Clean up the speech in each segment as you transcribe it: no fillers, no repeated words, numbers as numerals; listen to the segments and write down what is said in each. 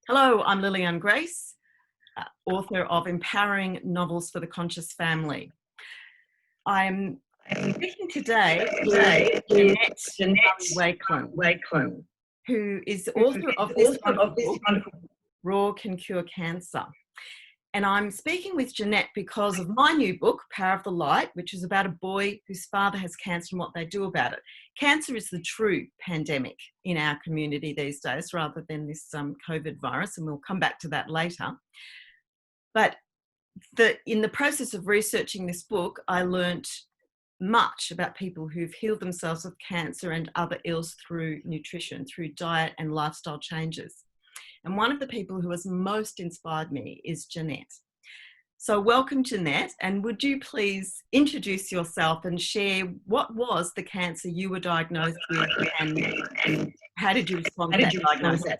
Hello, I'm Liliane Grace, author of Empowering Novels for the Conscious Family. I'm speaking today with Janette Murray-Wakelin, who is the author of this wonderful book, Raw Can Cure Cancer. And I'm speaking with Janette because of my new book, Power of the Light, which is about a boy whose father has cancer and what they do about it. Cancer is the true pandemic in our community these days, rather than this COVID virus, and we'll come back to that later. But in the process of researching this book, I learnt much about people who've healed themselves of cancer and other ills through nutrition, through diet and lifestyle changes. And one of the people who has most inspired me is Janette. So welcome, Janette, and would you please introduce yourself and share what was the cancer you were diagnosed with and how did you respond to that diagnosis?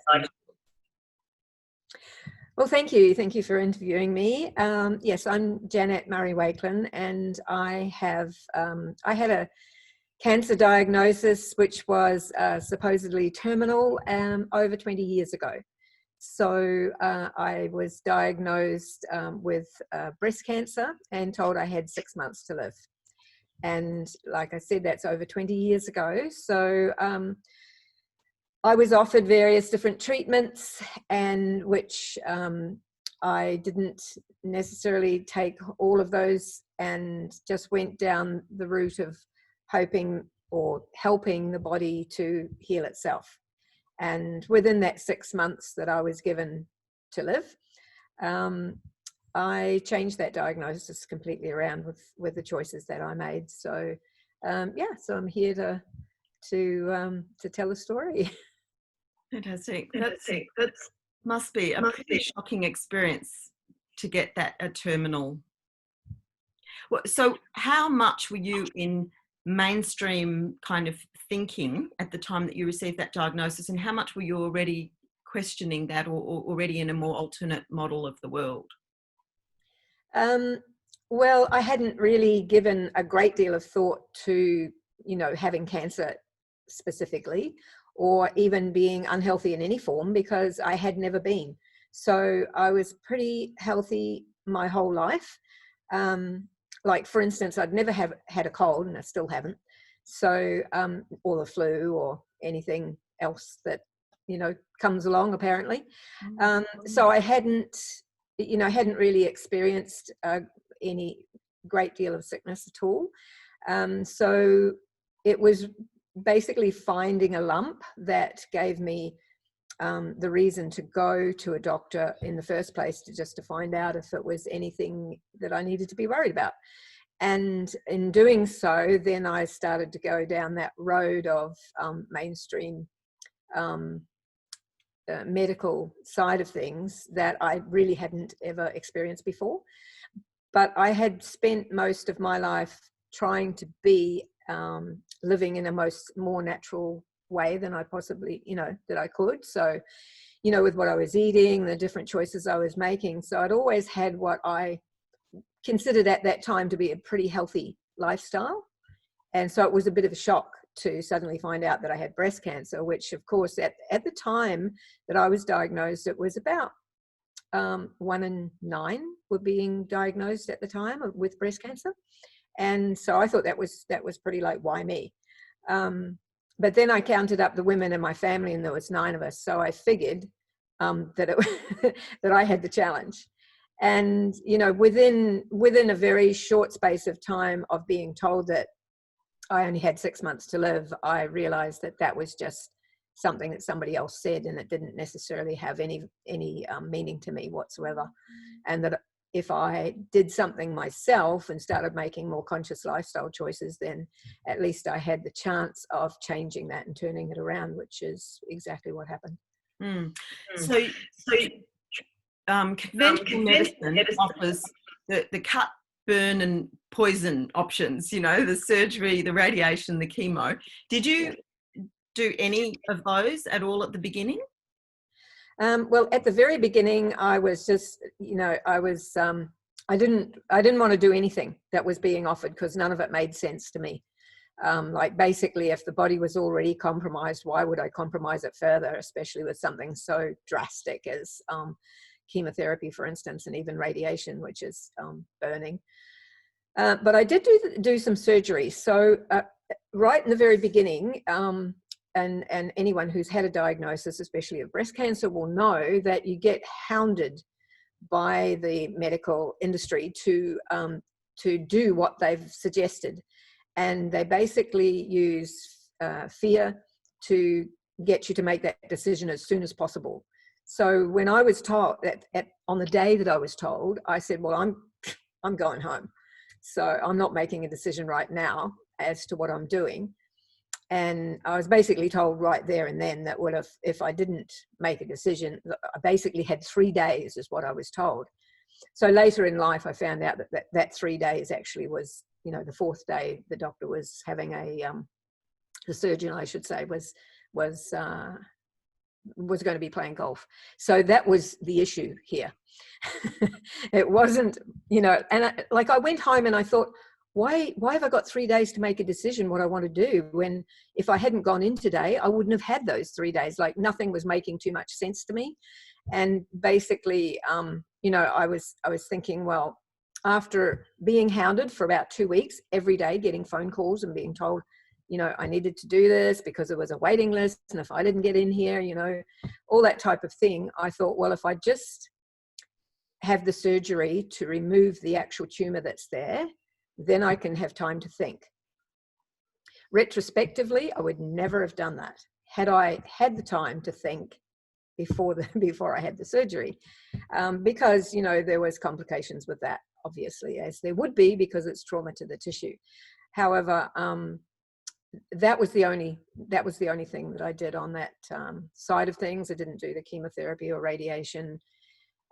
Well, thank you. Thank you for interviewing me. Yes, I'm Janette Murray-Wakelin, and I had a cancer diagnosis which was supposedly terminal over 20 years ago. So I was diagnosed with breast cancer and told I had 6 months to live. And like I said, that's over 20 years ago. So I was offered various different treatments, and which I didn't necessarily take all of those, and just went down the route of hoping or helping the body to heal itself. And within that 6 months that I was given to live, I changed that diagnosis completely around with the choices that I made. So so I'm here to tell a story. Fantastic. That must be a pretty shocking experience to get that a terminal. So how much were you in mainstream kind of thinking at the time that you received that diagnosis, and how much were you already questioning that, or already in a more alternate model of the world? Well, I hadn't really given a great deal of thought to, having cancer specifically, or even being unhealthy in any form, because I had never been. So I was pretty healthy my whole life. Like, for instance, I'd never had a cold, and I still haven't. So, or the flu or anything else that, comes along, apparently. So I hadn't really experienced any great deal of sickness at all. So it was basically finding a lump that gave me the reason to go to a doctor in the first place, to find out if it was anything that I needed to be worried about. And in doing so, then I started to go down that road of mainstream medical side of things that I really hadn't ever experienced before. But I had spent most of my life trying to be living in a more natural way than I possibly, that I could. So, with what I was eating, the different choices I was making. So I'd always had what I considered at that time to be a pretty healthy lifestyle. And so it was a bit of a shock to suddenly find out that I had breast cancer, which of course at the time that I was diagnosed, it was about 1 in 9 were being diagnosed at the time with breast cancer. And so I thought that was pretty like, why me? But then I counted up the women in my family, and there was 9 of us. So I figured that I had the challenge. And, within a very short space of time of being told that I only had 6 months to live, I realized that was just something that somebody else said, and it didn't necessarily have any meaning to me whatsoever. And that if I did something myself and started making more conscious lifestyle choices, then at least I had the chance of changing that and turning it around, which is exactly what happened. So conventional medicine offers the cut, burn and poison options, the surgery, the radiation, the chemo. Did you do any of those at all at the beginning? Well, at the very beginning, I was just, I didn't want to do anything that was being offered, because none of it made sense to me. Like basically, if the body was already compromised, why would I compromise it further, especially with something so drastic as chemotherapy, for instance, and even radiation, which is burning. But I did do some surgery. So right in the very beginning, and anyone who's had a diagnosis, especially of breast cancer, will know that you get hounded by the medical industry to do what they've suggested. And they basically use fear to get you to make that decision as soon as possible. So when I was told on the day that I was told, I said, well, I'm going home. So I'm not making a decision right now as to what I'm doing. And I was basically told right there and then that, well, if I didn't make a decision, I basically had 3 days is what I was told. So later in life, I found out that 3 days actually was, the fourth day the doctor was having the surgeon, I should say, was going to be playing golf. So that was the issue here. It wasn't, and I went home and I thought, why have I got 3 days to make a decision what I want to do, when if I hadn't gone in today, I wouldn't have had those 3 days. Like nothing was making too much sense to me. And basically, I was thinking, well, after being hounded for about 2 weeks, every day getting phone calls and being told, I needed to do this because there was a waiting list, and if I didn't get in here, all that type of thing, I thought, well, if I just have the surgery to remove the actual tumor that's there, then I can have time to think. Retrospectively, I would never have done that had I had the time to think before I had the surgery, because there was complications with that, obviously, as there would be, because it's trauma to the tissue. However, that was the only thing that I did on that side of things. I didn't do the chemotherapy or radiation,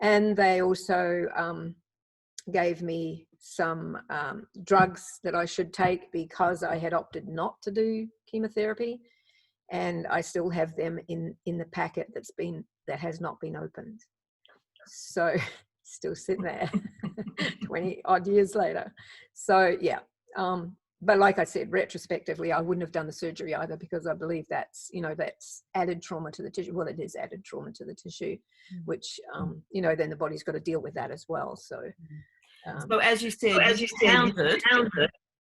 and they also gave me some drugs that I should take because I had opted not to do chemotherapy, and I still have them in the packet that has not been opened. So still sitting there 20 odd years later. So yeah, but like I said, retrospectively, I wouldn't have done the surgery either, because I believe that's added trauma to the tissue. Well, it is added trauma to the tissue, which then the body's got to deal with that as well. So so as you said, hounded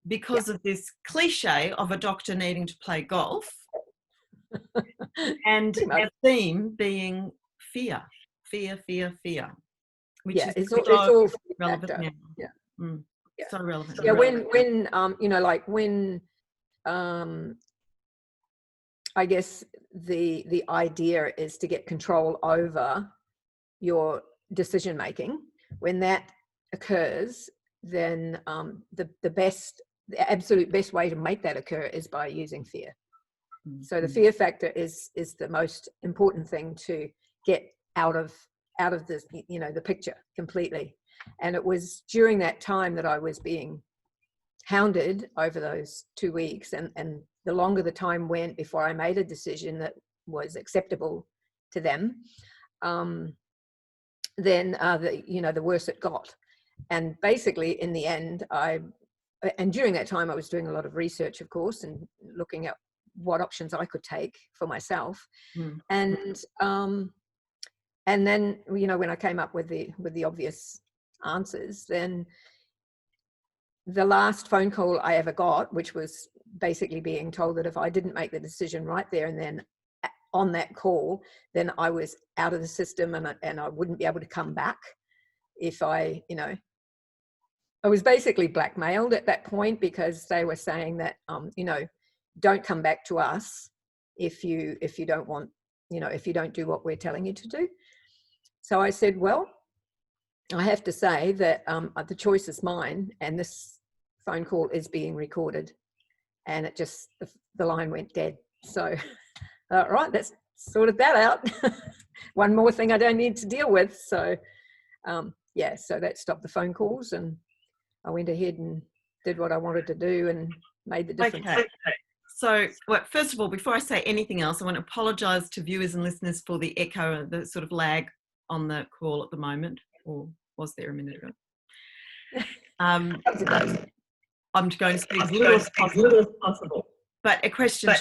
because of this cliche of a doctor needing to play golf, and a theme being fear, which is it's so all relevant factor. now. Yeah. Yeah. So relevant. Yeah, when I guess the idea is to get control over your decision making. When that occurs, then the absolute best way to make that occur is by using fear. So the fear factor is the most important thing to get out of this, the picture completely. And it was during that time that I was being hounded over those 2 weeks, and the longer the time went before I made a decision that was acceptable to them, then the worse it got. And basically, in the end, and during that time, I was doing a lot of research, of course, and looking at what options I could take for myself. And then, when I came up with the obvious answers, then the last phone call I ever got, which was basically being told that if I didn't make the decision right there and then on that call, then I was out of the system, and I wouldn't be able to come back if I was basically blackmailed at that point, because they were saying that, don't come back to us if you don't want, if you don't do what we're telling you to do. So I said, well, I have to say that the choice is mine, and this phone call is being recorded. And it just, the line went dead. So, right, let's sorted that out. One more thing I don't need to deal with. So, so that stopped the phone calls, and I went ahead and did what I wanted to do and made the difference. Okay. So, well, first of all, before I say anything else, I want to apologise to viewers and listeners for the echo, the sort of lag on the call at the moment, or was there a minute ago? I'm going to speak as little as possible. But a question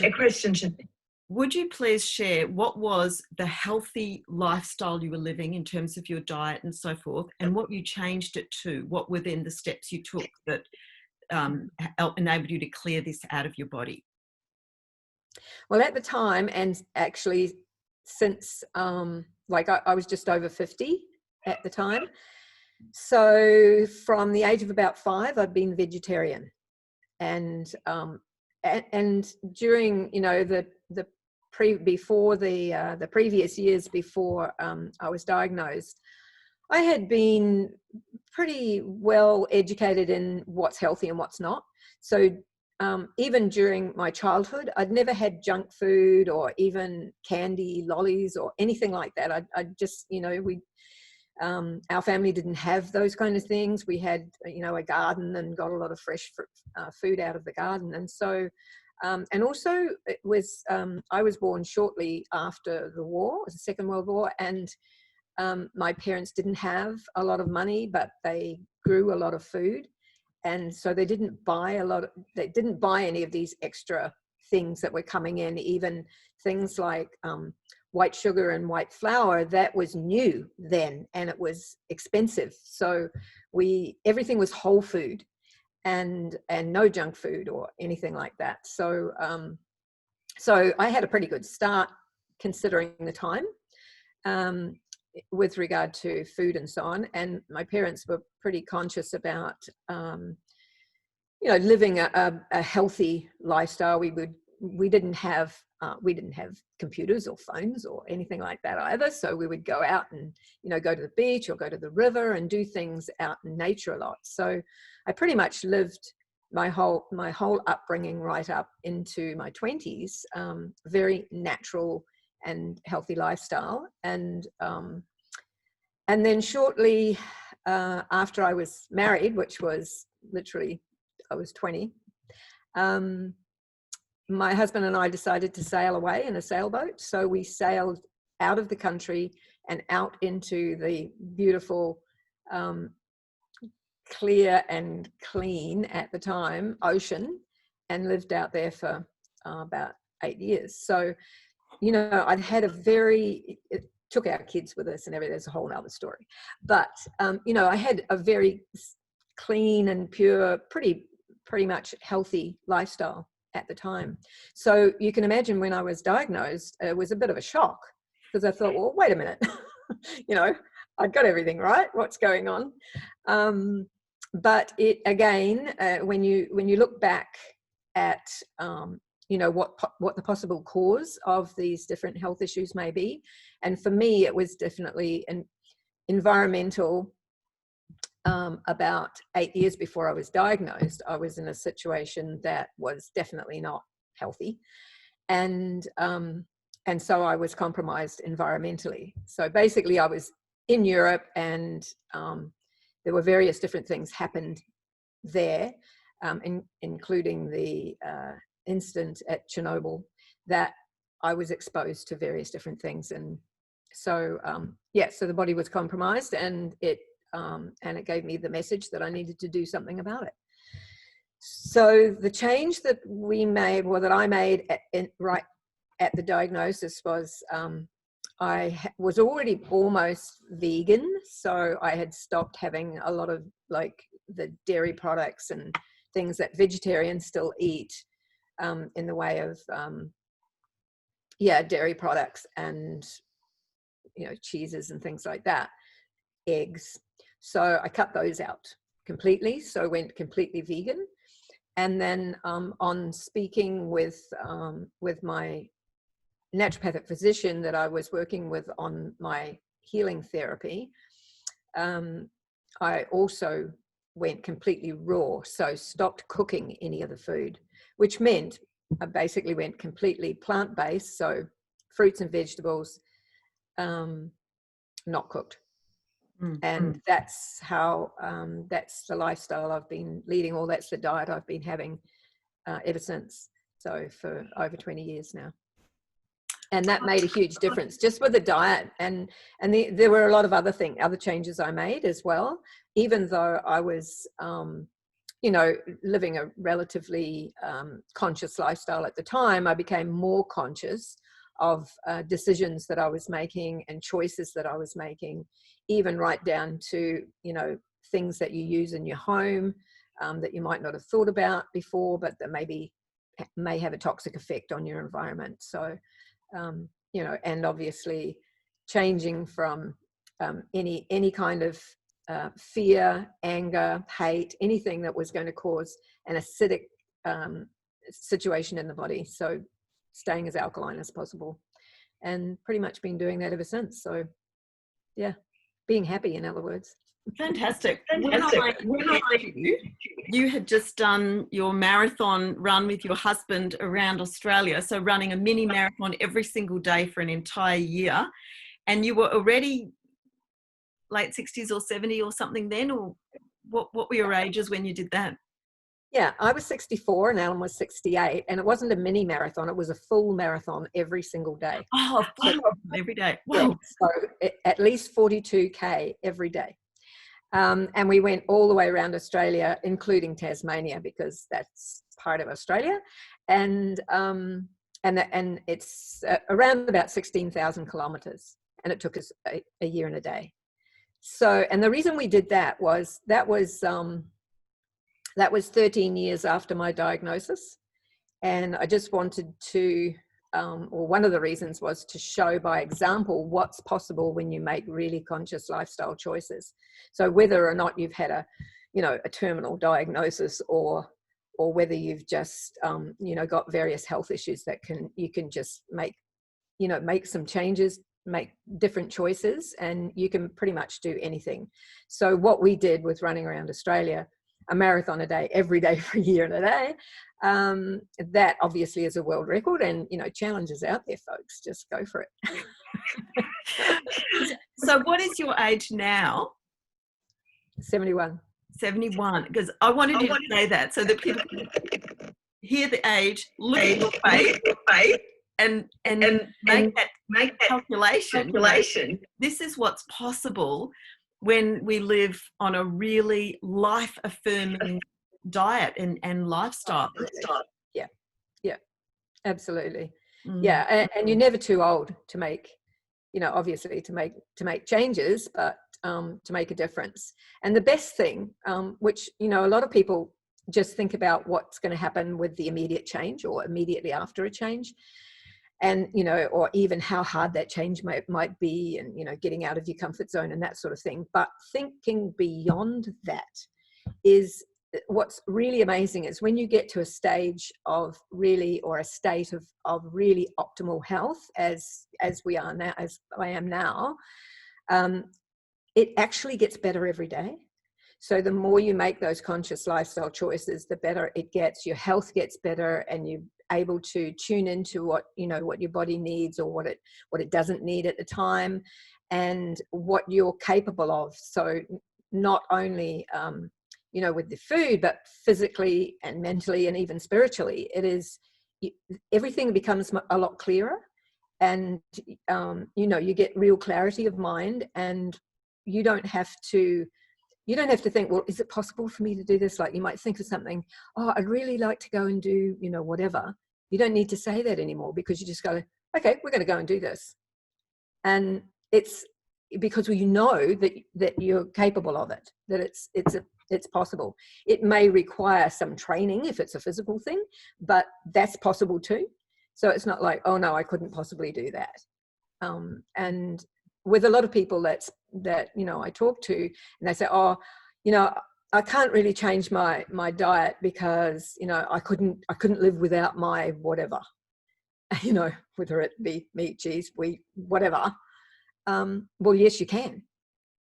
should be. Would you please share what was the healthy lifestyle you were living in terms of your diet and so forth, and what you changed it to? What were then the steps you took that enabled you to clear this out of your body? Well, at the time, and actually since like I was just over 50 at the time. So from the age of about 5, I'd been vegetarian. And during, you know, the previous years before I was diagnosed, I had been pretty well educated in what's healthy and what's not. So even during my childhood, I'd never had junk food or even candy, lollies or anything like that. I just, you know, our family didn't have those kind of things. We had, you know, a garden and got a lot of fresh food out of the garden. And so, and also it was, I was born shortly after the war, the Second World War, and my parents didn't have a lot of money, but they grew a lot of food. And so they didn't buy any of these extra things that were coming in, even things like white sugar and white flour. That was new then, and it was expensive. So everything was whole food and no junk food or anything like that. So so I had a pretty good start considering the time with regard to food and so on. And my parents were pretty conscious about you know, living a healthy lifestyle. We didn't have computers or phones or anything like that either. So we would go out and, you know, go to the beach or go to the river and do things out in nature a lot. So I pretty much lived my whole upbringing right up into my 20s, very natural and healthy lifestyle. And then shortly after I was married, which was literally, I was 20, my husband and I decided to sail away in a sailboat. So we sailed out of the country and out into the beautiful, clear and clean at the time ocean, and lived out there for about 8 years. So, you know, I'd had it took our kids with us and everything. There's a whole nother story. But, you know, I had a very clean and pure, pretty much healthy lifestyle at the time. So you can imagine when I was diagnosed, it was a bit of a shock, because I thought, well, wait a minute, you know, I've got everything right. What's going on? But it, again, when you look back at, you know, what the possible cause of these different health issues may be. And for me, it was definitely an environmental. About 8 years before I was diagnosed, I was in a situation that was definitely not healthy. And so I was compromised environmentally. So basically I was in Europe, and there were various different things happened there, including the incident at Chernobyl, that I was exposed to various different things. And so, yeah, so the body was compromised, and it gave me the message that I needed to do something about it. So the change that we made, or that I made right at the diagnosis, was I was already almost vegan. So I had stopped having a lot of like the dairy products and things that vegetarians still eat, in the way of, dairy products and, you know, cheeses and things like that, eggs. So I cut those out completely. So I went completely vegan. And then on speaking with my naturopathic physician that I was working with on my healing therapy, I also went completely raw. So stopped cooking any of the food, which meant I basically went completely plant-based. So fruits and vegetables, not cooked. And that's how, that's the lifestyle I've been leading, or that's the diet I've been having ever since. So for over 20 years now. And that made a huge difference just with the diet. And there were a lot of other changes I made as well, even though I was you know, living a relatively conscious lifestyle at the time, I became more conscious of decisions that I was making and choices that I was making, even right down to, you know, things that you use in your home that you might not have thought about before, but that maybe may have a toxic effect on your environment. So, you know, and obviously changing from any kind of fear, anger, hate, anything that was going to cause an acidic situation in the body. So staying as alkaline as possible, and pretty much been doing that ever since. So yeah, being happy, in other words. Fantastic. Fantastic. You had just done your marathon run with your husband around Australia, so running a mini marathon every single day for an entire year, and you were already late 60s or 70 or something then, or what were your ages when you did that? Yeah, I was 64 and Alan was 68, and it wasn't a mini marathon, it was a full marathon every single day. Oh, every day. Wow. Yeah, so at least 42K every day. And we went all the way around Australia, including Tasmania, because that's part of Australia. And it's around about 16,000 kilometers, and it took us a year and a day. So, and the reason we did that was 13 years after my diagnosis. And I just wanted to, or one of the reasons was to show by example what's possible when you make really conscious lifestyle choices. So whether or not you've had a terminal diagnosis, or whether you've just, got various health issues that you can just make some changes, make different choices, and you can pretty much do anything. So what we did with running around Australia, a marathon a day, every day for a year and a day, that obviously is a world record, and, challenges out there, folks, just go for it. So what is your age now? 71. 71, because I wanted you to say that so that people hear the age, look at your face, and make that calculation. This is what's possible when we live on a really life-affirming diet and lifestyle. Yeah, absolutely. Yeah, and you're never too old to make, obviously to make changes, but to make a difference. And the best thing, which, a lot of people just think about what's going to happen with the immediate change or immediately after a change, and, or even how hard that change might be, and, getting out of your comfort zone and that sort of thing. But thinking beyond that is what's really amazing, is when you get to a stage of really, or a state of really optimal health, as we are now, as I am now, it actually gets better every day. So the more you make those conscious lifestyle choices, the better it gets. Your health gets better, and you're able to tune into what your body needs, or what it doesn't need at the time, and what you're capable of. So not only with the food, but physically and mentally and even spiritually, everything becomes a lot clearer, and you get real clarity of mind, and you don't have to think, well, is it possible for me to do this? Like, you might think of something, oh, I'd really like to go and do, whatever. You don't need to say that anymore, because you just go, okay, we're going to go and do this. And it's because you know that you're capable of it, that it's possible. It may require some training if it's a physical thing, but that's possible too. So it's not like, oh no, I couldn't possibly do that. And with a lot of people that I talk to, and they say, oh, I can't really change my diet because I couldn't live without my whatever, whether it be meat, cheese, wheat, whatever. Well, yes, you can.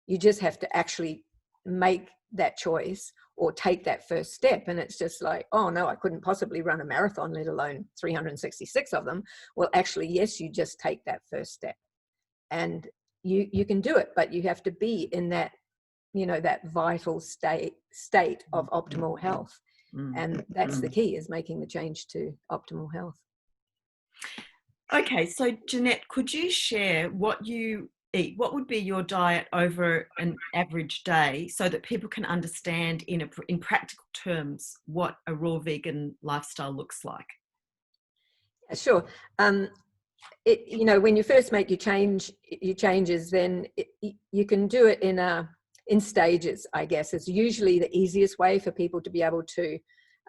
You just have to actually make that choice or take that first step. And it's just like, oh no, I couldn't possibly run a marathon, let alone 366 of them. Well, actually, yes, you just take that first step, and you can do it, but you have to be in that, that vital state of optimal health. And that's the key, is making the change to optimal health. Okay, so Janette, could you share what you eat? What would be your diet over an average day so that people can understand in practical terms what a raw vegan lifestyle looks like? Sure. You know, when you first make your changes, then you can do it in stages, I guess. It's usually the easiest way for people to be able to,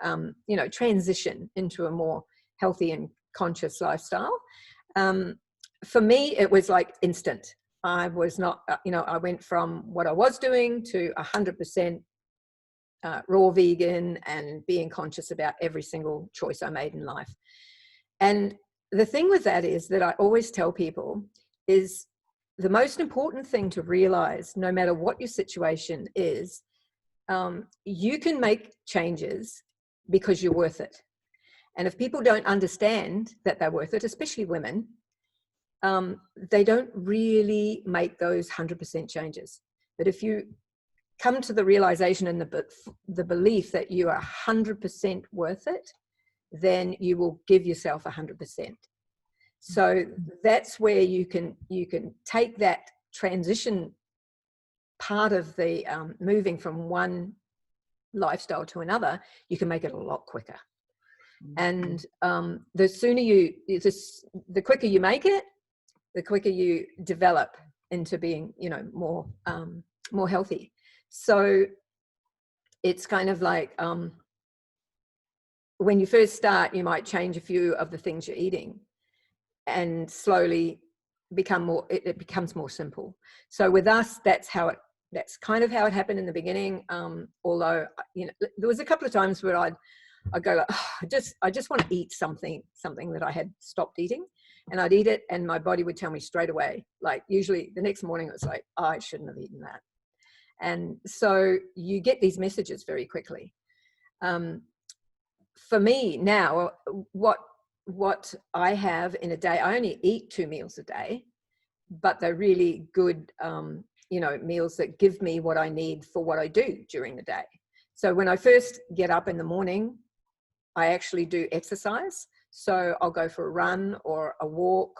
you know, transition into a more healthy and conscious lifestyle. For me, it was like instant. I was not, you know, I went from what I was doing to 100% raw vegan and being conscious about every single choice I made in life. And the thing with that is that I always tell people is the most important thing to realize, no matter what your situation is, you can make changes because you're worth it. And if people don't understand that they're worth it, especially women, they don't really make those 100% changes. But if you come to the realization and the belief that you are 100% worth it, then you will give yourself 100%. So that's where you can take that transition part of the moving from one lifestyle to another. You can make it a lot quicker. And the sooner the quicker you make it, the quicker you develop into being, you know, more healthy. So it's kind of like, when you first start, you might change a few of the things you're eating and slowly it becomes more simple. So with us, that's kind of how it happened in the beginning. Although, you know, there was a couple of times where I'd go like, oh, I just want to eat something that I had stopped eating, and I'd eat it and my body would tell me straight away, like usually the next morning it was like, oh, I shouldn't have eaten that. And so you get these messages very quickly. For me now, what I have in a day, I only eat 2 meals a day, but they're really good, you know, meals that give me what I need for what I do during the day. So when I first get up in the morning, I actually do exercise. So I'll go for a run or a walk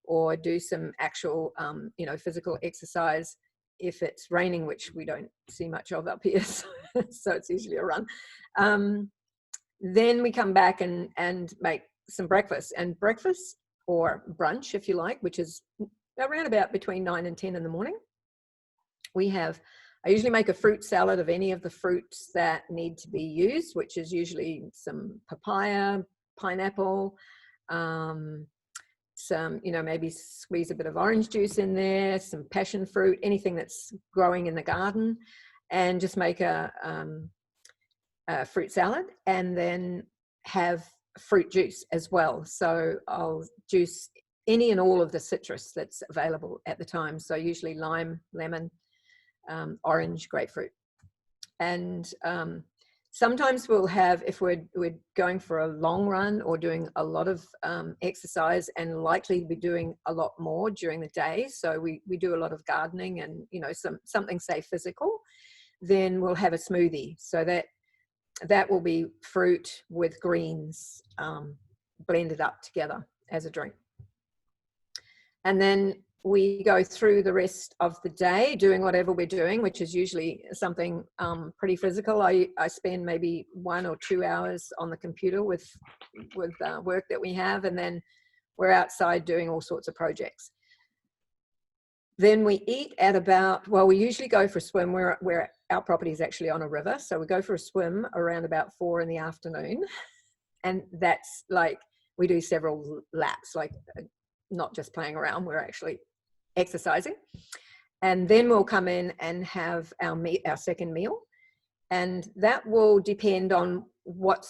or do some actual, you know, physical exercise. If it's raining, which we don't see much of up here, so it's usually a run. Then we come back and make some breakfast, or brunch, if you like, which is around about between 9 and 10 in the morning. I usually make a fruit salad of any of the fruits that need to be used, which is usually some papaya, pineapple, some, you know, maybe squeeze a bit of orange juice in there, some passion fruit, anything that's growing in the garden, and just make a fruit salad, and then have fruit juice as well. So I'll juice any and all of the citrus that's available at the time. So usually lime, lemon, orange, grapefruit. And sometimes we'll have, if we're going for a long run or doing a lot of exercise, and likely to be doing a lot more during the day, so we do a lot of gardening and, you know, something, say, physical, then we'll have a smoothie. So that will be fruit with greens blended up together as a drink. And then we go through the rest of the day doing whatever we're doing, which is usually something pretty physical. I spend maybe 1 or 2 hours on the computer with work that we have, and then we're outside doing all sorts of projects. Then we eat at about, well, we usually go for a swim. Where our property is actually on a river, so we go for a swim around about 4 in the afternoon, and that's like, we do several laps, like not just playing around, we're actually exercising. And then we'll come in and have our second meal, and that will depend on what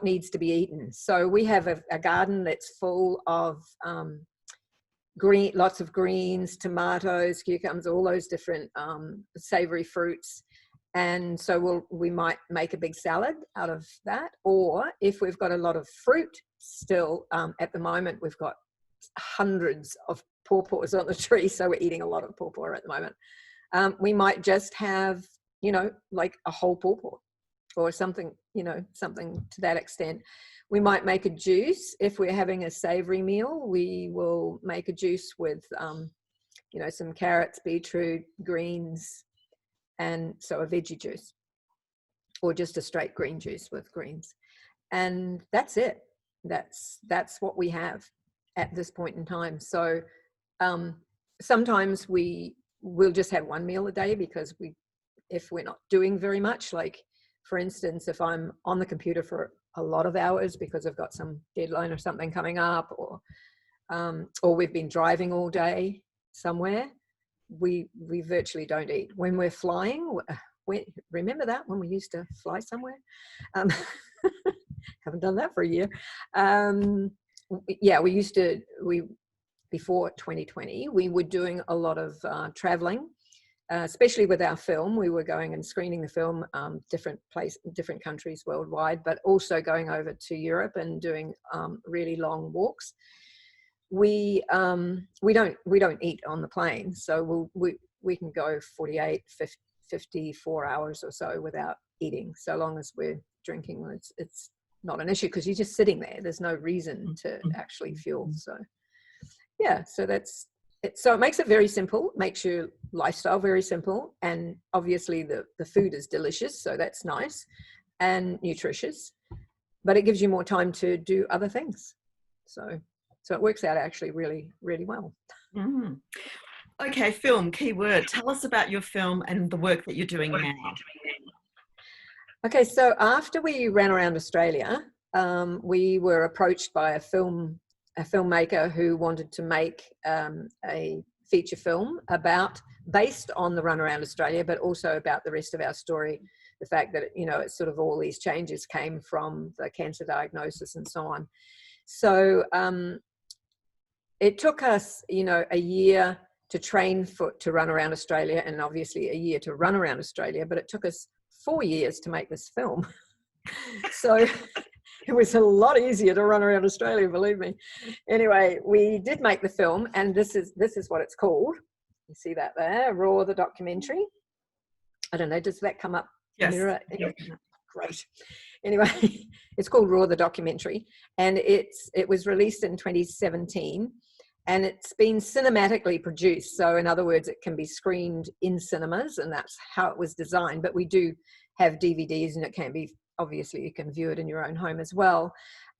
needs to be eaten. So we have a garden that's full of lots of greens, tomatoes, cucumbers, all those different savory fruits. And so we might make a big salad out of that. Or if we've got a lot of fruit still, at the moment we've got hundreds of pawpaws on the tree, so we're eating a lot of pawpaw at the moment. We might just have, you know, like a whole pawpaw or something, you know, something to that extent. We might make a juice. If we're having a savory meal, we will make a juice with you know, some carrots, beetroot, greens, and so a veggie juice, or just a straight green juice with greens. And that's it. That's what we have at this point in time. So sometimes we'll just have one meal a day, because if we're not doing very much, like for instance, if I'm on the computer for a lot of hours because I've got some deadline or something coming up, or we've been driving all day somewhere, we virtually don't eat. When we're flying, remember that when we used to fly somewhere? Haven't done that for a year. Yeah, before 2020, we were doing a lot of traveling, especially with our film. We were going and screening the film, different countries worldwide, but also going over to Europe and doing really long walks. We don't eat on the plane, so we can go 48, 54 hours or so without eating, so long as we're drinking. It's not an issue, because you're just sitting there. There's no reason to actually fuel. So yeah, so that's it. So it makes it very simple, makes your lifestyle very simple, and obviously the food is delicious, so that's nice and nutritious, but it gives you more time to do other things. So it works out actually really, really well. Okay, film, key word. Tell us about your film and the work that you're doing now. Okay, so after we ran around Australia, we were approached by a filmmaker who wanted to make a feature film based on the run around Australia, but also about the rest of our story. The fact that, you know, it's sort of all these changes came from the cancer diagnosis and so on. So it took us, you know, a year to train to run around Australia, and obviously a year to run around Australia, but it took us 4 years to make this film. So it was a lot easier to run around Australia, believe me. Anyway, we did make the film, and this is what it's called. You see that there, Raw the documentary. I don't know, does that come up? Yes. Yep. Great. Anyway, it's called Raw the documentary, and it was released in 2017, and it's been cinematically produced. So in other words, it can be screened in cinemas, and that's how it was designed. But we do have DVDs, and it can be, obviously you can view it in your own home as well.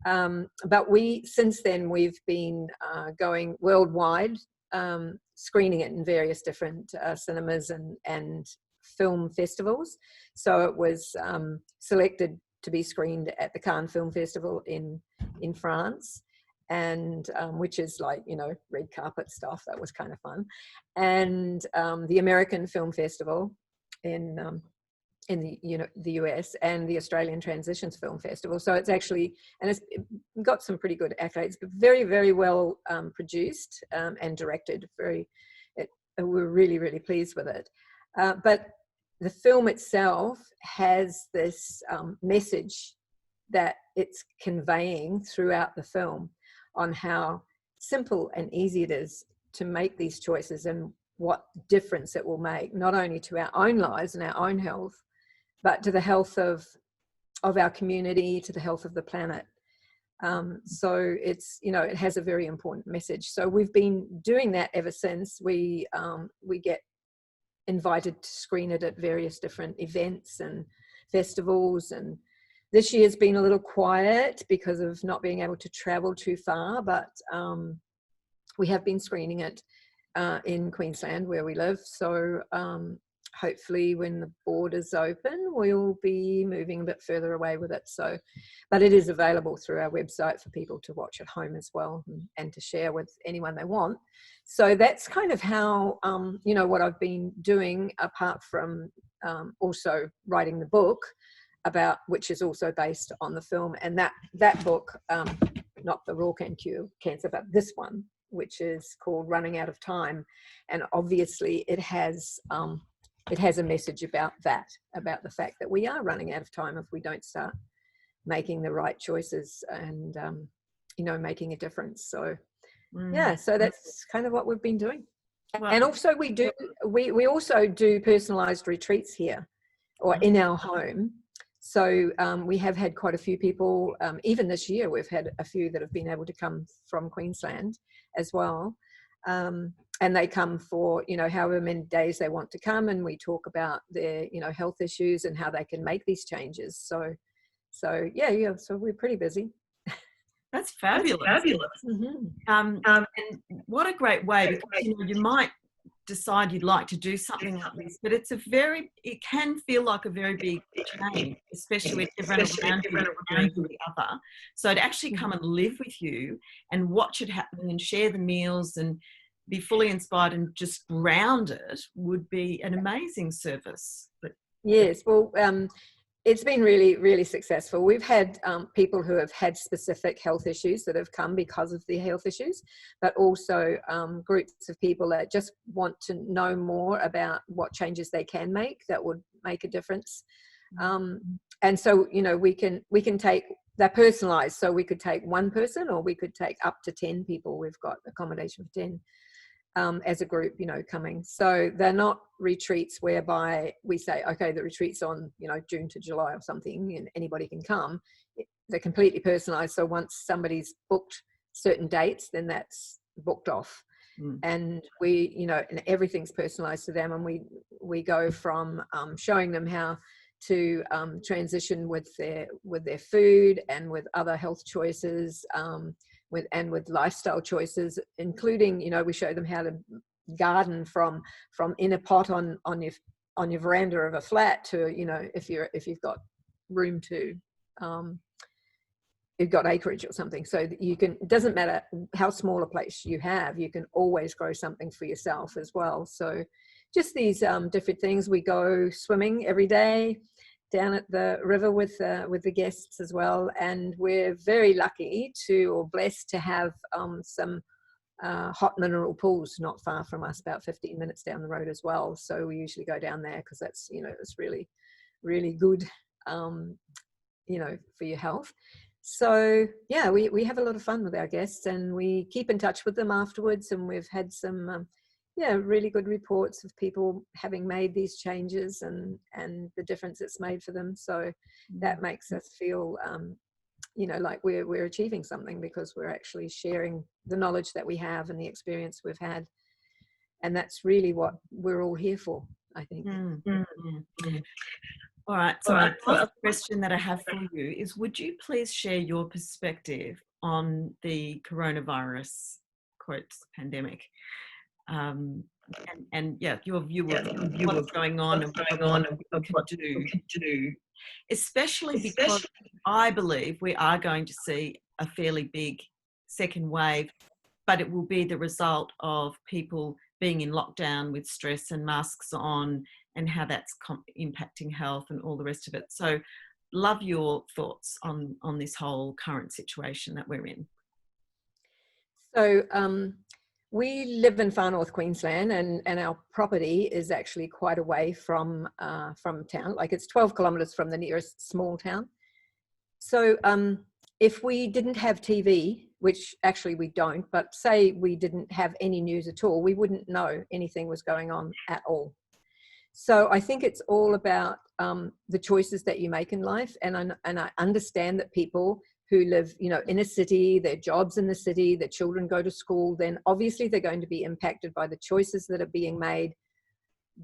But since then we've been going worldwide, screening it in various different cinemas and film festivals. So it was selected to be screened at the Cannes Film Festival in France, and which is like, you know, red carpet stuff. That was kind of fun. And the American Film Festival in the US, and the Australian Transitions Film Festival. So it's actually, and it's got some pretty good accolades, but very, very well produced and directed. We're really, really pleased with it. But the film itself has this message that it's conveying throughout the film on how simple and easy it is to make these choices, and what difference it will make, not only to our own lives and our own health, but to the health of our community, to the health of the planet. So it's, you know, it has a very important message. So we've been doing that ever since. We get invited to screen it at various different events and festivals, and this year's been a little quiet because of not being able to travel too far, but we have been screening it in Queensland where we live. So hopefully when the borders open, we'll be moving a bit further away with it. So, but it is available through our website for people to watch at home as well, and to share with anyone they want. So that's kind of how, you know, what I've been doing, apart from also writing the book which is also based on the film. And that book, not The Raw Can Cure Cancer, but this one, which is called Running Out of Time. And obviously it has a message about the fact that we are running out of time if we don't start making the right choices and, you know, making a difference. So, yeah, so that's kind of what we've been doing. Wow. And also we also do personalized retreats here, or in our home. So we have had quite a few people, even this year, we've had a few that have been able to come from Queensland as well. and they come for, you know, however many days they want to come, and we talk about their, you know, health issues and how they can make these changes. So yeah, so we're pretty busy. That's fabulous. That's fabulous. Mm-hmm. And what a great way, because you know, you might decide you'd like to do something like this, but it can feel like a very big change, especially with everyone around you doing the other. So to actually come and live with you and watch it happening and share the meals and be fully inspired and just grounded would be an amazing service. Yes, well, it's been really, really successful. We've had people who have had specific health issues that have come because of the health issues, but also groups of people that just want to know more about what changes they can make that would make a difference. And so, you know, we can take, they're personalized. So we could take one person, or we could take up to 10 people. We've got accommodation for 10. As a group, you know, coming. So they're not retreats whereby we say, okay, the retreat's on, you know, June to July or something, and anybody can come. They're completely personalized. So once somebody's booked certain dates, then that's booked off. And we, you know, and everything's personalized to them. And we go from showing them how to transition with their food and with other health choices, with lifestyle choices, including, you know, we show them how to garden from in a pot on your veranda of a flat to, you know, if you've got room to, you've got acreage or something, so that you can, it doesn't matter how small a place you have, you can always grow something for yourself as well. So just these different things. We go swimming every day down at the river with the guests as well, and we're very lucky or blessed to have some hot mineral pools not far from us, about 15 minutes down the road as well. So we usually go down there because that's, you know, it's really, really good, you know, for your health. So yeah, we have a lot of fun with our guests, and we keep in touch with them afterwards, and we've had some really good reports of people having made these changes and the difference it's made for them. So that makes us feel, you know, like we're achieving something, because we're actually sharing the knowledge that we have and the experience we've had. And that's really what we're all here for, I think. All right. So the last question that I have for you is, would you please share your perspective on the coronavirus, quotes, pandemic? And yeah, your view of what's going on and what we can do, especially because I believe we are going to see a fairly big second wave, but it will be the result of people being in lockdown with stress and masks on, and how that's impacting health and all the rest of it. So love your thoughts on this whole current situation that we're in. So we live in far north Queensland, and our property is actually quite away from town. Like, it's 12 kilometres from the nearest small town. So if we didn't have TV, which actually we don't, but say we didn't have any news at all, we wouldn't know anything was going on at all. So I think it's all about the choices that you make in life. And I understand that people who live, you know, in a city, their jobs in the city, their children go to school, then obviously they're going to be impacted by the choices that are being made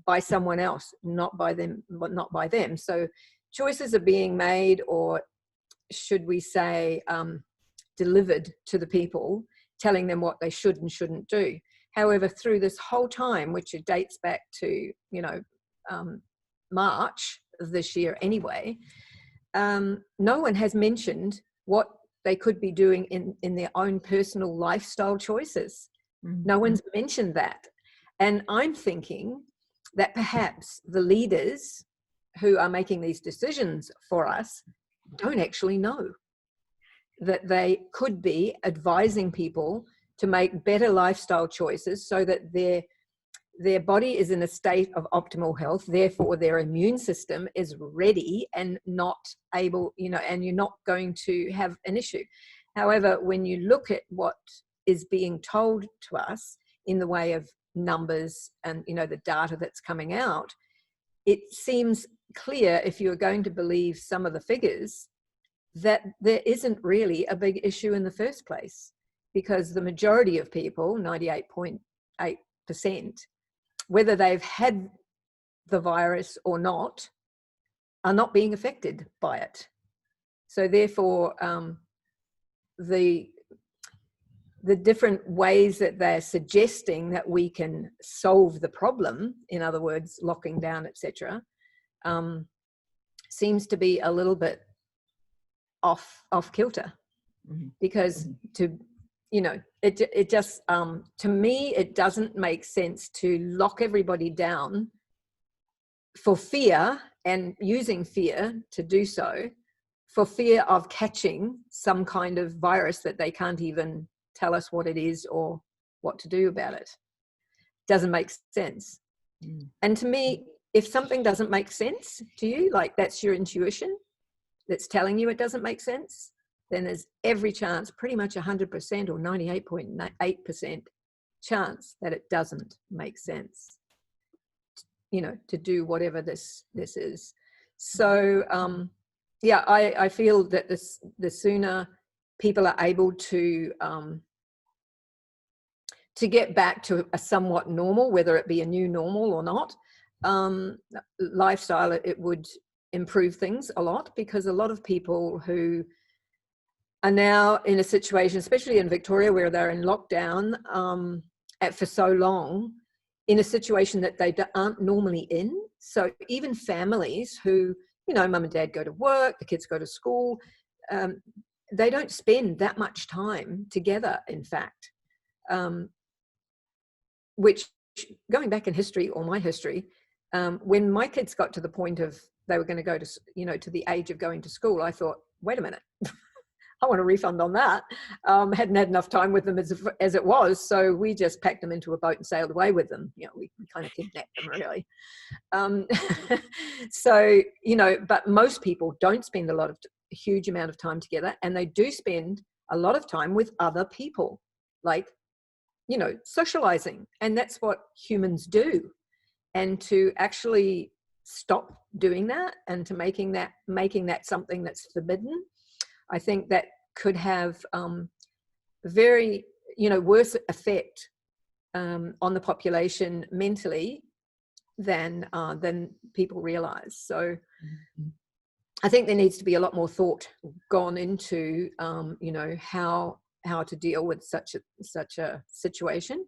by someone else, not by them. So choices are being made, or should we say delivered to the people, telling them what they should and shouldn't do. However, through this whole time, which it dates back to, you know, March of this year anyway, no one has mentioned what they could be doing in their own personal lifestyle choices. No one's mentioned that. And I'm thinking that perhaps the leaders who are making these decisions for us don't actually know that they could be advising people to make better lifestyle choices, so that their body is in a state of optimal health, therefore their immune system is ready and not able, you know, and you're not going to have an issue. However, when you look at what is being told to us in the way of numbers and, you know, the data that's coming out, it seems clear, if you're going to believe some of the figures, that there isn't really a big issue in the first place, because the majority of people, 98.8% whether they've had the virus or not, are not being affected by it. So therefore, the different ways that they're suggesting that we can solve the problem, in other words, locking down, etc., seems to be a little bit off kilter. Because it just to me, it doesn't make sense to lock everybody down for fear, and using fear to do so, for fear of catching some kind of virus that they can't even tell us what it is or what to do about it. Doesn't make sense. And to me, if something doesn't make sense to you, like that's your intuition that's telling you it doesn't make sense, then there's every chance, pretty much 100% or 98.8% chance that it doesn't make sense, to do whatever this is. So yeah, I feel that the sooner people are able to get back to a somewhat normal, whether it be a new normal or not, lifestyle, it would improve things a lot, because a lot of people who are now in a situation, especially in Victoria, where they're in lockdown for so long, in a situation that they aren't normally in. So even families who, mum and dad go to work, the kids go to school, they don't spend that much time together, in fact. Which, going back in history, or my history, when my kids got to the point of they were going to go to, to the age of going to school, I thought, wait a minute, I want a refund on that. Hadn't had enough time with them as it was, so we just packed them into a boat and sailed away with them. We kind of kidnapped them, really. So, but most people don't spend a huge amount of time together, and they do spend a lot of time with other people, like, socializing, and that's what humans do. And to actually stop doing that, and to making that something that's forbidden, I think that could have very, worse effect on the population mentally than people realize. So I think there needs to be a lot more thought gone into, how to deal with such a situation.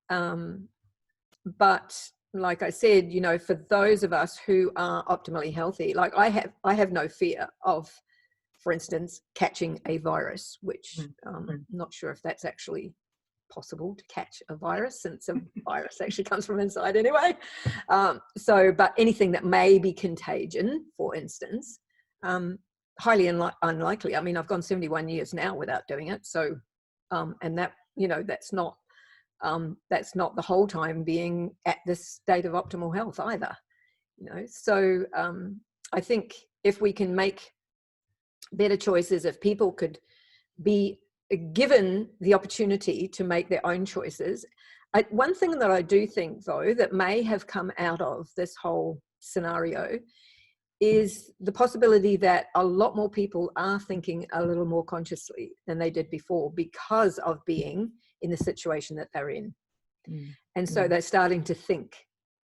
But like I said, for those of us who are optimally healthy, like I have no fear of, for instance, catching a virus, which I'm not sure if that's actually possible to catch a virus, since a virus actually comes from inside anyway. But anything that may be contagion, for instance, highly unlikely. I mean, I've gone 71 years now without doing it. So, and that, that's not the whole time being at this state of optimal health either, So I think if we can make better choices, if people could be given the opportunity to make their own choices. One thing that I do think, though, that may have come out of this whole scenario is the possibility that a lot more people are thinking a little more consciously than they did before, because of being in the situation that they're in. And so they're starting to think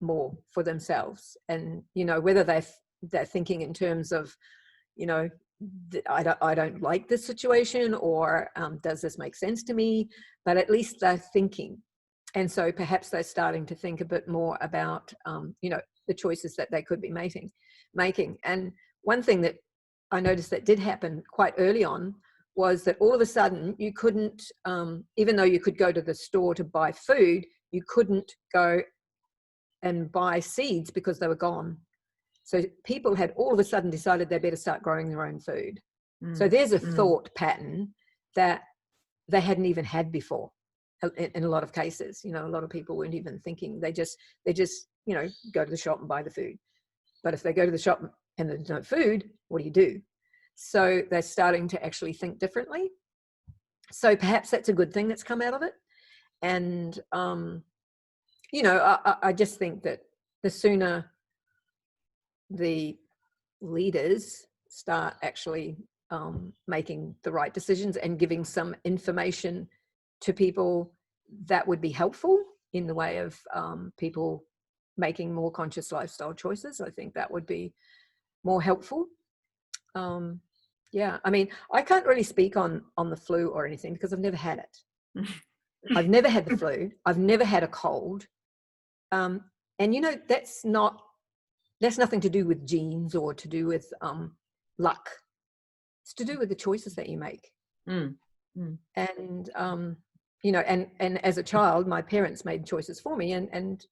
more for themselves, and whether they're thinking in terms of, I don't like this situation, or does this make sense to me? But at least they're thinking, and so perhaps they're starting to think a bit more about the choices that they could be making. And one thing that I noticed that did happen quite early on was that all of a sudden you couldn't, even though you could go to the store to buy food, you couldn't go and buy seeds because they were gone. So people had all of a sudden decided they better start growing their own food. So there's a thought pattern that they hadn't even had before in a lot of cases. A lot of people weren't even thinking. They just go to the shop and buy the food. But if they go to the shop and there's no food, what do you do? So they're starting to actually think differently. So perhaps that's a good thing that's come out of it. And, I just think that the sooner the leaders start actually making the right decisions and giving some information to people that would be helpful, in the way of people making more conscious lifestyle choices. I think that would be more helpful. Yeah, I mean, I can't really speak on the flu or anything because I've never had it. I've never had the flu. I've never had a cold. And you know, that's nothing to do with genes or to do with luck. It's to do with the choices that you make. And you know, and as a child, my parents made choices for me, and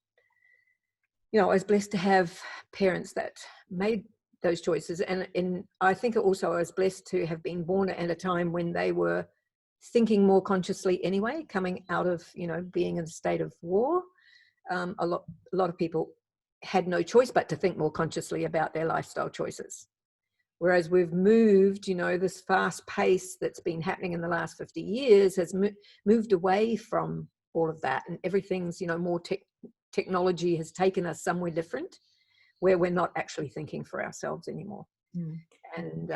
you know, I was blessed to have parents that made those choices, and I think also I was blessed to have been born at a time when they were thinking more consciously anyway, coming out of, you know, being in a state of war. A lot of people had no choice but to think more consciously about their lifestyle choices. Whereas we've moved, you know, this fast pace that's been happening in the last 50 years has moved away from all of that, and everything's, you know, more technology has taken us somewhere different, where we're not actually thinking for ourselves anymore. And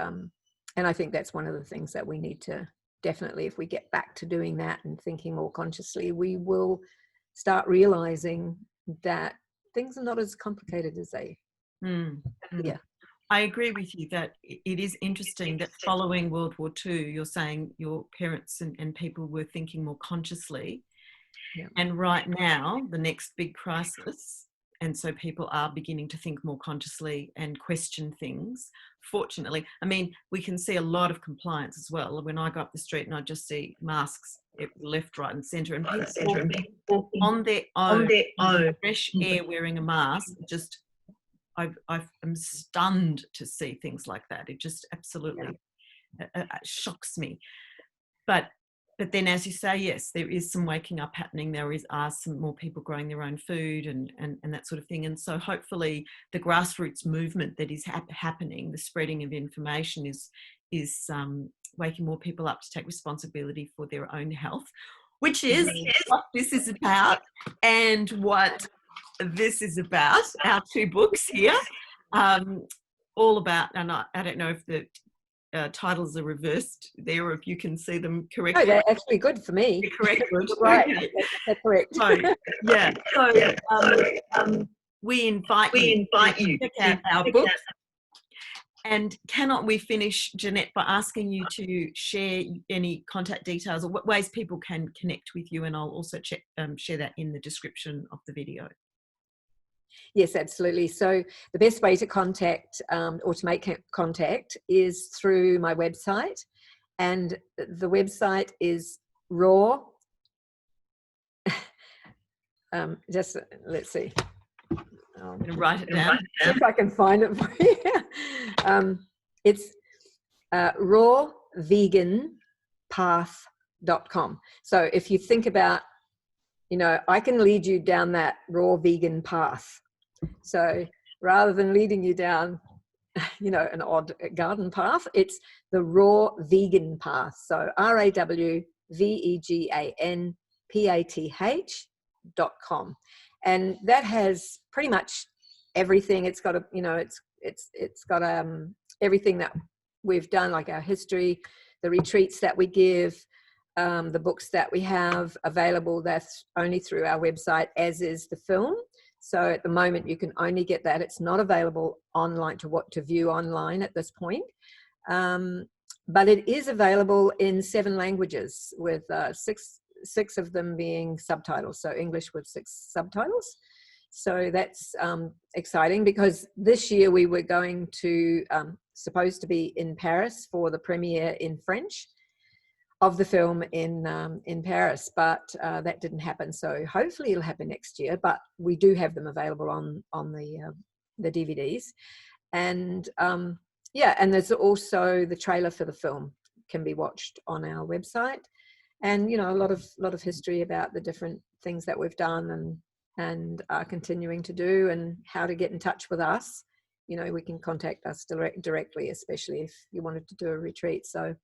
I think that's one of the things that we need to definitely, if we get back to doing that and thinking more consciously, we will start realizing that things are not as complicated as they yeah. I agree with you that it is interesting that following World War II, you're saying your parents and people were thinking more consciously. Yeah. And right now, the next big crisis, and so people are beginning to think more consciously and question things. Fortunately, I mean, we can see a lot of compliance as well. When I go up the street and I just see masks left, right and centre, and people on their own, fresh air wearing a mask, just I'm stunned to see things like that. It just absolutely shocks me. But then, as you say, yes, there is some waking up happening. There are some more people growing their own food and that sort of thing. And so hopefully the grassroots movement that is happening, the spreading of information is waking more people up to take responsibility for their own health, which is what this is about and what this is about. Our two books here, all about, and I don't know if the titles are reversed there or if you can see them correctly. No, they're actually good for me. They're correct. Right, Okay. that's correct. So, yeah. So we invite you to check out our books. And cannot we finish, Janette, by asking you to share any contact details or what ways people can connect with you, and I'll also share that in the description of the video. Yes, absolutely. So the best way to contact or to make contact is through my website, and the website is raw. Just let's see. I'm going to write it down. See if I can find it for you. It's rawveganpath.com. So if you think about, you know, I can lead you down that raw vegan path. So rather than leading you down, you know, an odd garden path, it's the raw vegan path. So rawveganpath.com. And that has pretty much everything. It's got a, you know, it's got everything that we've done, like our history, the retreats that we give, the books that we have available. That's only through our website, as is the film. So at the moment you can only get that. It's not available online to view online at this point. But it is available in 7 languages with six of them being subtitles, so English with 6 subtitles. So that's exciting, because this year we were going to supposed to be in Paris for the premiere in French of the film in Paris, but that didn't happen. So hopefully it'll happen next year. But we do have them available on the DVDs, and yeah, and there's also the trailer for the film can be watched on our website. And, you know, a lot of history about the different things that we've done and are continuing to do, and how to get in touch with us. You know, we can contact us directly, especially if you wanted to do a retreat. So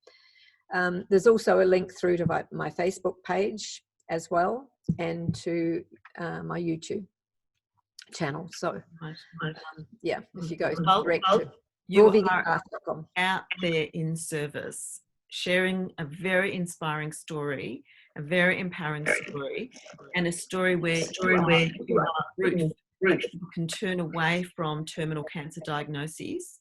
there's also a link through to my Facebook page as well, and to my YouTube channel. So yeah, if you go direct to rawveganpath.com. Out there in service, sharing a very inspiring story a very empowering story, and a story where people can turn away from terminal cancer diagnoses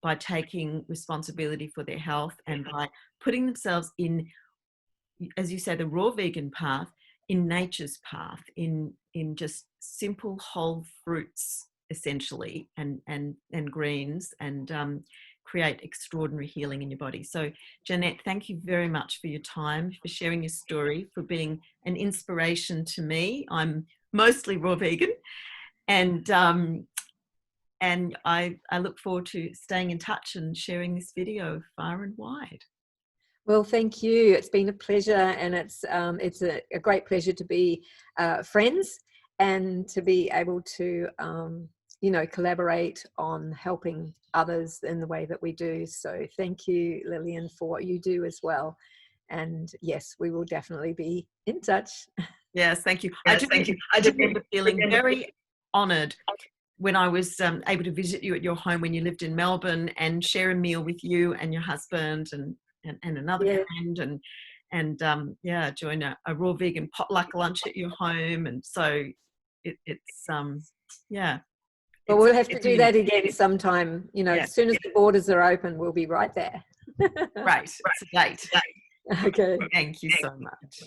by taking responsibility for their health and by putting themselves in, as you say, the raw vegan path, in nature's path, in just simple whole fruits essentially, and greens, and create extraordinary healing in your body. So Janette, thank you very much for your time, for sharing your story, for being an inspiration to me. I'm mostly raw vegan, and I look forward to staying in touch and sharing this video far and wide. Well, thank you. It's been a pleasure, and it's a great pleasure to be friends and to be able to collaborate on helping others in the way that we do. So thank you, Liliane, for what you do as well. And yes, we will definitely be in touch. Yes, thank you. Yes, thank you. I just remember feeling very honoured when I was able to visit you at your home when you lived in Melbourne and share a meal with you and your husband and another friend, and join a raw vegan potluck lunch at your home. And so it's But we'll have to do that again sometime. As soon as the borders are open, we'll be right there. Right. It's a date. Okay. Thank you so much.